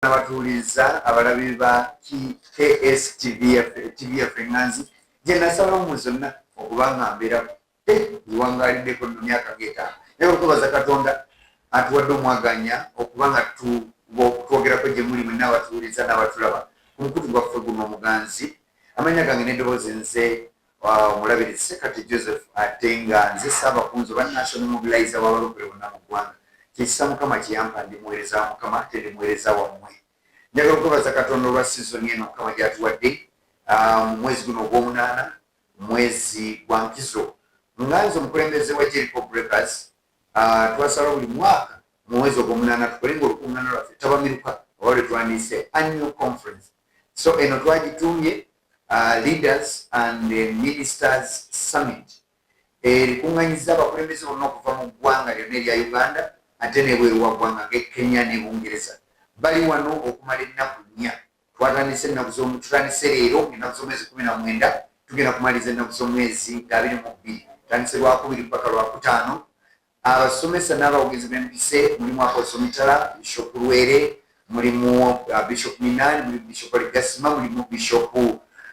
Abatuliza abalabi ba KSTVF Enganzi gye nasala omuzonna okubanga mbeera iwangaliddeko mu myaka ng'etaano naye okubaza Katonda atuwadde omwaganya okubanga twogerako gye muli mwenna abatuliza n'abatulaba ku mukutu gwaffe guno omuganzi. Amanya gange n'eddoboozi nze omulabirizi Sekati Joseph ate nga nze Ssaabakunzi oba National Mobilizer w'abalokole bonna mu ggwanga. Kisa Mukama kiyampa ndi muweereza wa Mukama ate ndi muweereza wammwe. Njagala okubaza Katonda olwa sizoni eno Mukama gy'atuwadde mu mwezi guno ogw'omunaana mwezi gwa nkizo. Nganze omukulembeze wa Jericho Breakers twasala buli mwaka mu mwezi ogw'omunaana tukole ng'olukuŋŋaana lwaffe tabamiruka oba lwe twandiise annual conference. So eno twagitumye Leaders and Ministers Summit. Erikuŋŋanyiza abakulembeze bonna okuva mu ggwanga lyonna erya Uganda ate n'ebweru wa ggwanga ng'e Kenya ne Bungereza. Bali wano okumala ennaku 4. Tutandise leero ennaku z'omwezi 19 tugenda kumaliza ennaku z'omwezi 22. Tutandise Lwakubiri paka Lwakutaano. Abasomesa n'abawagizi b'empise mulimu Apostle Mitala, Bishop Lwere, mulimu Bishop Minani, mulimu Bishop Aligasima, mulimu Bishop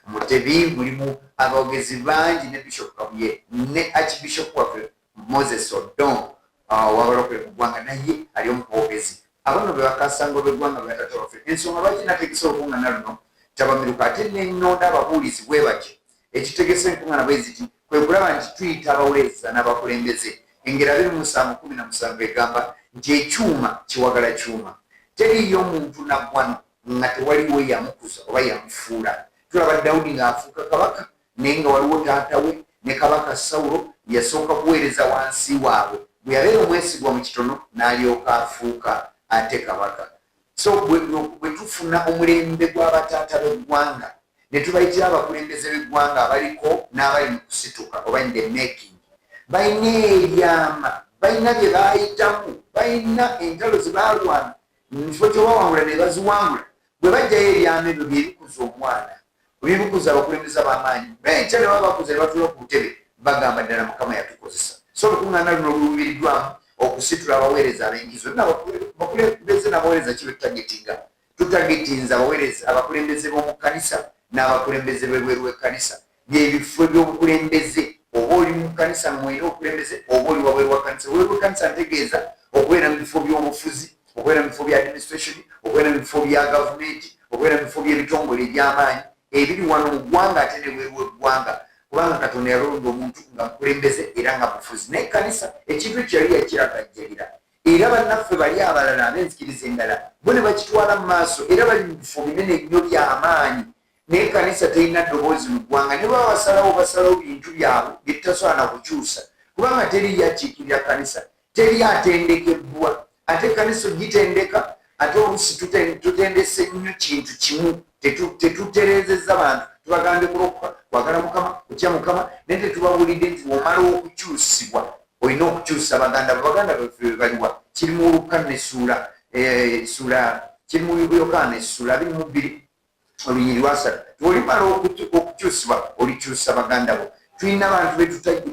Mutebi, mulimu abawagizi bangi ne Bishop Kabuye ne Archbishop waffe Moses Odon w'abalokole mu ggwanga naye ali omu kwogezi. Abano be bakasanga olw'eggwanga bwe batata waffe. Ensonga lwaki nategese olukuŋŋaana luno tabamiruka ate n'ennonda ababuulizi bwe batyo. Ekitegese enkuŋŋaana bwe ziti kwe kulaba nti tuyita abaweereza n'abakulembeze. Engero 27:17 egamba nti ekyuma kiwagala kyuma. Teriyo muntu naggwano nga tewaliwo yamukuza oba yamufuula. Tulaba Dawudi ng'afuuka kabaka naye nga waliwo taata we ne kabaka Sawulo yasooka kuweereza wansi waabwe. Bwe yabeera omwesigwa mu kitono n'alyoka afuuka ate kabaka. So bwe tufuna omulembe gw'abataata b'eggwanga ne tubayitira abakulembeze b'eggwanga abaliko n'abali mu kusituka oba in the making, balina ebyama, balina bye baayitamu, balina entalo ze baalwana mu kifo ky'obawangula ne baziwangula. Bwe bajjayo ebyama ebyo bye bikuza omwana, bye bikuza abakulembeze ab'amaanyi. Enkya ne baba bakuza ne batuula ku butebe bagamba ddala Mukama yatukozesa. So olukuŋŋaana luno luluubiriddwamu okusitula abaweereza ab'enkizo. Abakulembeze n'abaweereza kibe tutagetinga. Tutagetinza abaweereza abakulembeze b'omu kkanisa n'abakulembeze b'ebweru w'ekkanisa. Byebifo by'obukulembeze oba oli mu kkanisa mwera obukulembeze oba oli wabweru wa kkanisa. Wabweru w'ekkanisa ntegeeza okubeera mu bifo by'obufuzi, okubeera mu bifo bya administration, okubeera mu bifo bya gavumenti, okubeera mu bifo by'ebitongole eby'amaanyi ebiri wano mu ggwanga ate n'ebweru w'eggwanga. Kubanga Katonda yalonda omuntu nga mukulembeze era nga mufuzi. Naye ekkanisa ekintu ekyo yali yakiragajjalira. Era bannaffe bali abalala ab'enzikiriza endala bo ne bakitwala mu maaso era bali mu bifo binene nnyo by'amaanyi. Naye ekkanisa terina ddoboozi mu ggwanga. Ne baba basalawo bintu byabwe bye tutasobola na kukyusa kubanga teri yakiikirira kkanisa, teri atendekebbwa. Ate ekkanisa ogitendeka ate oluusi tutendese nnyo kintu kimu, tetutereezezza bantu. Tubagambye kulokoka, kwagala Mukama, kutya Mukama, naye tetubawulidde nti omala okukyusibwa olina okukyusa baganda baffe baliwa. Kiri mu Yokaana essula 22 olunyiri lwasatu. Olimala okukyusibwa olikyusa baganda bo. Tulina abantu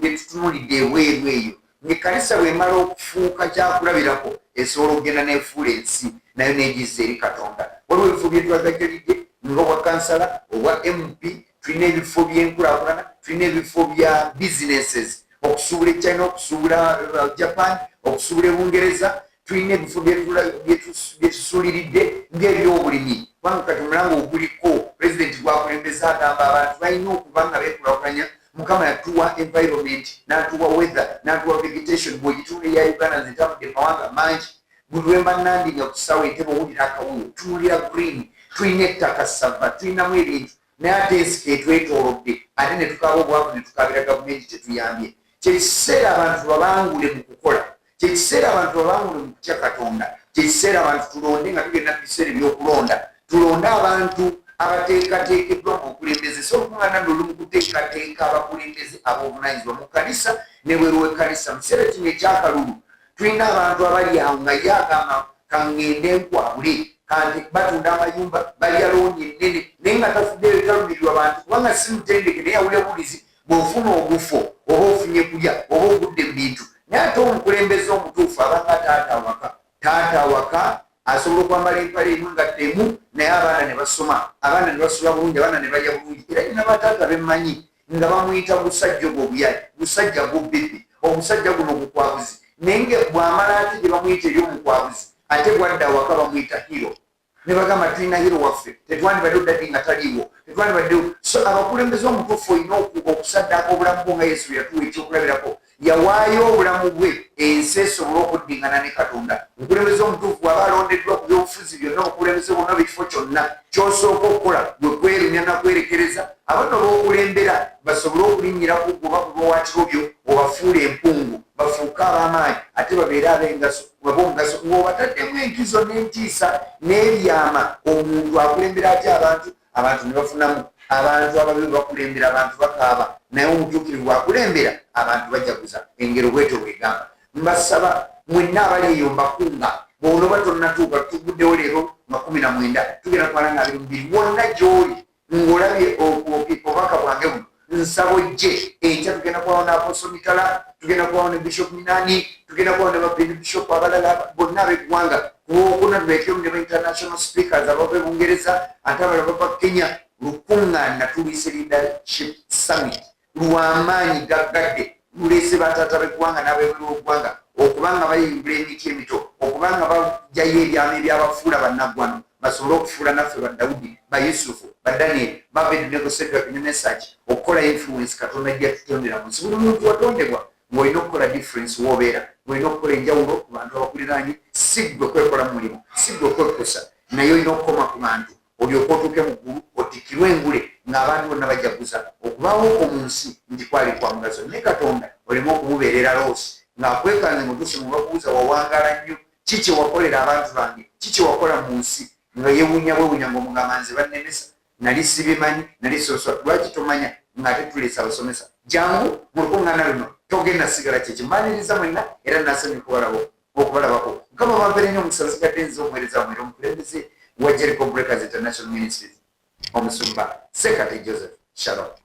be tutunulidde ebweru eyo. Ng'ekkanisa bw'emala okufuuka kyakulabirako esobola okugenda n'efuula ensi nayo n'egizza eri Katonda. Waliwo ebifo bye twagajjalidde ng'obwa kansala, obwa MP, tulina ebifo by'enkulaakulana, tulina ebifo bya businesses, okusuubula e China, okusuubula Japan, okusuubula e Bungereza. Tulina ebifo bye tusuuliridde ng'ebyobulimi. Kubanga kati omulango oguliko pulezidenti gwakulembeza agamba abantu balina okuba nga beekulaakulanya. Mukama yatuwa environment, n'atuwa weather, n'atuwa vegetation. Bw'ogituula eya Uganda nze ntambudde mawanga mangi. Buli lwe mba nandinga ku ssaawa entebe owulira akawuyo, tuwulira green. Tulina ettaka ssava, tulinamu ebintu naye ate ensi etwetoolodde ate ne tukaaba obwavu ne tukaabira gavumenti tetuyambye. Kyekiseera abantu babangule mu kukola, kyekiseera abantu babangule mu kutya Katonda, kyekiseera abantu tulonde nga tugenda mu biseera ebyokulonda, tulonde abantu abateekateekeddwa mu bukulembeze. So olukuŋŋaana luno luli mu kuteekateeka abakulembeze ab'obuvunaanyizibwa mu kkanisa n'ebweru w'ekkanisa. Mu kiseera kino ekyakalulu tulina abantu abali awo nga ye agamba kaŋŋende nkwabule, kanti batunda amayumba balya looni ennene naye nga tafuddeyo talumirirwa bantu kubanga si mutendeke naye awulya bulizi bw'ofuna ogufo oba ofunye kulya oba ogudde mu bintu. Naye ate omukulembeze omutuufu abanga taata awaka asobola okwambala empale emu ngaddemu naye abaana ne basoma, abaana ne basula bulungi, abaana ne balya bulungi. Era nyina bataata bemmanyi nga bamuyita busajja bw'obuyayi, busajja bw'obbebi, omusajja guno bukwabuzi. Naye nga bw'amala ate gye bamuyita eri omukwabuzi, ate bwadda awaka bamuyita hiro. Ne bagamba tulina hiro waffe, tetwandibadde oddadde nga taliiwo, tetwandibadde. So abakulembeze omutuufu olina okusaddaaka obulamu bwo nga Yesu yatuwa ekyokulabirako. Yawaayo obulamu bwe ensi esobole okuddingana ne Katonda. Omukulembeze omutuufu bw'aba alondeddwa ku byobufuzi byonna, obukulembeze bwonna bw'ekifo kyonna, ky'osooka okukola gwe kwerumya na kwerekereza abano b'okulembera basobole okulinnyira ku gwe bakuba waakiro byo, obafuula empungu, bafuuke ab'amaanyi, ate babeere ab'engaso, ab'omugaso, ng'obataddemu enkizo n'entiisa n'ebyama. Omuntu akulembera atya abantu ne bafunamu. Abantu ababi bakulembera, abantu bakaaba, naye omutuukirivu akulembera, abantu bajaguza. Engero bwetyo bwegamba. Mbasaba mwenna abali eyo mbakunga, bw'onoba tonnatuuka, tuguddewo leero nga 19 tugenda kumala nga 22 wonna gy'oli ng'olabye obubaka bwange buno, nsaba ojje enkya. Tugenda kubawo ne Apostle Mitala, tugenda kubawo ne Bishop Minani, tugenda kubawo ne Bishop abalala bonna ab'eggwanga. Kuwookuna tubeekemu ne ba international speakers abava e Bungereza, ate abalala bava Kenya. Lukuŋŋaana tuliise leadership summit lw'amaanyi gaggadde, luleese bataata b'eggwanga n'ab'ebweru w'eggwanga okubanga bayimbula emiti emito, okubanga bajjayo ebyama ebyabafuula bannaggwano, basobole okufuula naffe ba Dawudi, ba Yusufu, ba Daniel, ba Abednego, Shadrach ne Mesach, okukola influence Katonda gy'atutondera mu nsi. Buli muntu watondebwa ng'olina okukola difference w'obeera, ng'olina okukola enjawulo ku bantu abakuliraanye. Si ggwe kwekola mu mulimu, si ggwe kwekusa, naye olina okukoma ku bantu olyoke otuuke mu ggulu otikirwe engule ng'abantu bonna bajaguza. Okubaawo mu nsi nti kwali kwa mugaso, ne Katonda oleme okumubeerera loosi ng'akwekanze mutuusi mu bakubuuza wawangaala nnyo, ki kye wakolera abantu bange, ki kye wakola mu nsi, nga yeewuunya bwewuunya ng'omugamba nze bannemesa, nali sibimanyi, nali sooswa. Lwaki tomanya ng'ate tuleese abasomesa? Jangu mu lukuŋŋaana luno togenda sigala kyeki. Mbaaniriza mwenna era nasabye okubalabako. Mukama bampeere nnyo omukisa, nsigadde nze omuweereza wamwe era omukulembeze wa Jericho Breakers International Ministries, omusumba Sekate Joseph. Shalom.